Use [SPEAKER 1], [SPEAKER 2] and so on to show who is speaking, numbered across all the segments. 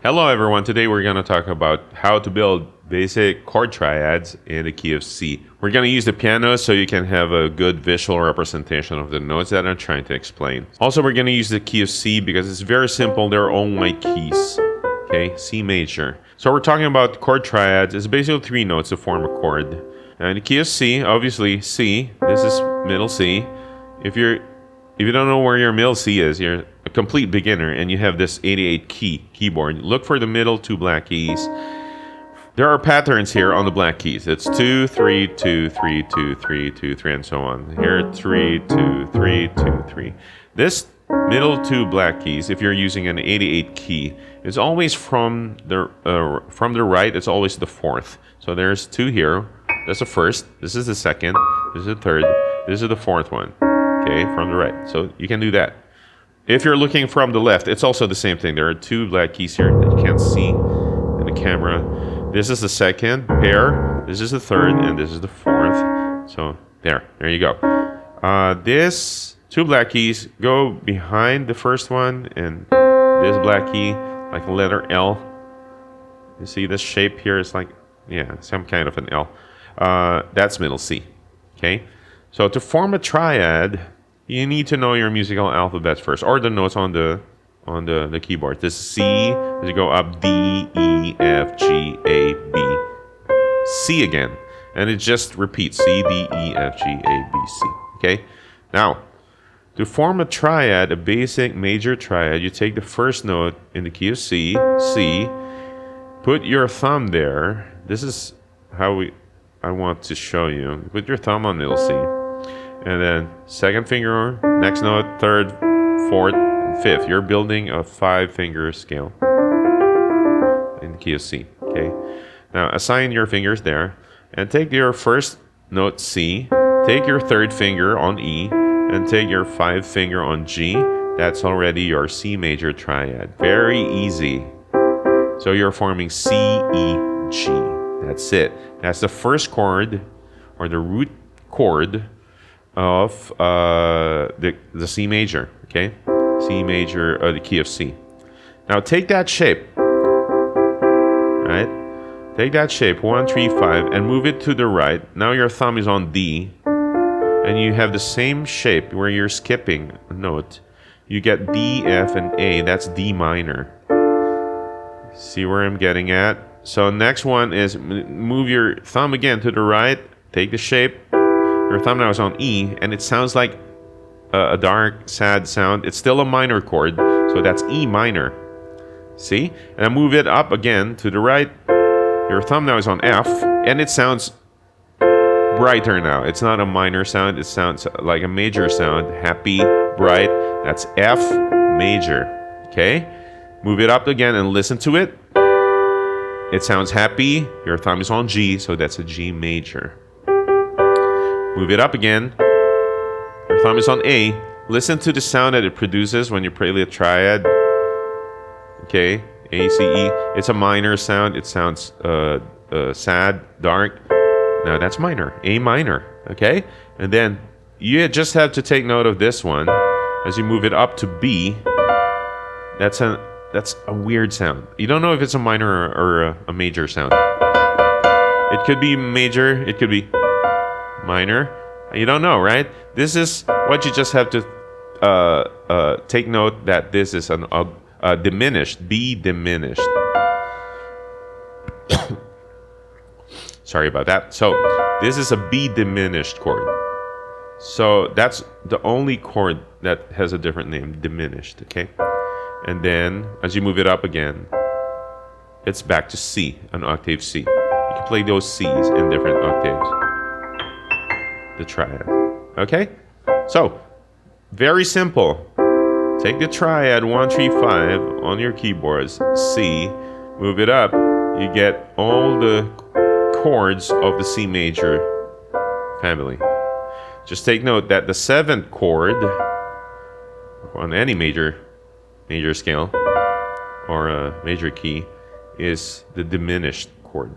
[SPEAKER 1] Hello everyone, today we're going to talk about how to build basic chord triads in the key of C. We're going to use the piano so you can have a good visual representation of the notes that I'm trying to explain. Also, we're going to use the key of C because it's very simple, they're all my keys. Okay, C major. So we're talking about chord triads. It's basically three notes to form a chord. And the key of C, obviously C, this is middle C. If you don't know where your middle C is, you're a complete beginner and you have this 88 keyboard. Look for the middle two black keys. There are patterns here on the black keys. It's 2, 3, 2, 3, 2, 3, 2, 3, and so on. Here, 3, 2, 3, 2, 3. This middle two black keys, if you're using an 88 key, is always from the right. It's always the fourth. So there's two here. That's the first. This is the second. This is the third. This is the fourth one. Okay, from the right. So you can do that. If you're looking from the left, it's also the same thing. There are two black keys here that you can't see in the camera. This is the second pair, this is the third, and this is the fourth. So there you go. This two black keys go behind the first one, and this black key, like a letter L. You see this shape here is like, yeah, some kind of an L. That's middle C, okay? So to form a triad, you need to know your musical alphabets first, or the notes on the keyboard. This is C, as you go up, D, E, F, G, A, B, C again. And it just repeats, C, D, E, F, G, A, B, C. Okay? Now, to form a triad, a basic major triad, you take the first note in the key of C, C, put your thumb there. This is how I want to show you. Put your thumb on middle C. And then second finger, next note, third, fourth, and fifth. You're building a 5-finger scale in the key of C. Okay. Now assign your fingers there, and take your first note C, take your third finger on E, and take your 5th finger on G. That's already your C major triad. Very easy. So you're forming C, E, G. That's it. That's the first chord, or the root chord of the C major, okay? C major, the key of C. Now take that shape, right? Take that shape, 1, 3, 5, and move it to the right. Now your thumb is on D, and you have the same shape where you're skipping a note. You get D, F, and A. That's D minor. See where I'm getting at? So next one is move your thumb again to the right. Take the shape. Your thumb now is on E, and it sounds like a dark, sad sound. It's still a minor chord, so that's E minor. See? And I move it up again to the right. Your thumb now is on F, and it sounds brighter now. It's not a minor sound. It sounds like a major sound. Happy, bright. That's F major. Okay? Move it up again and listen to it. It sounds happy. Your thumb is on G, so that's a G major. Move it up again. Your thumb is on A. Listen to the sound that it produces when you play the triad. Okay, A, C, E. It's a minor sound. It sounds sad, dark. Now that's minor, A minor. Okay, and then you just have to take note of this one as you move it up to B. That's a weird sound. You don't know if it's a minor or a major sound. It could be major. It could be minor. You don't know, right? This is what you just have to take note that this is an diminished, B diminished. Sorry about that. So this is a B diminished chord. So that's the only chord that has a different name, diminished, okay? And then as you move it up again, it's back to C, an octave C. You can play those C's in different octaves. The triad. Okay? So, very simple. Take the triad 1, 3, 5 on your keyboards, C, move it up, you get all the chords of the C major family. Just take note that the 7th chord on any major scale or a major key is the diminished chord,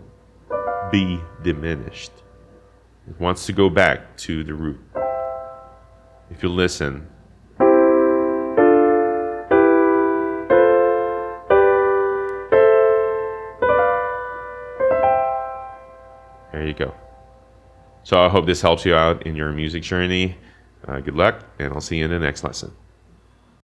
[SPEAKER 1] B diminished. It wants to go back to the root. If you listen, There you go. So I hope this helps you out in your music journey. Good luck, and I'll see you in the next lesson.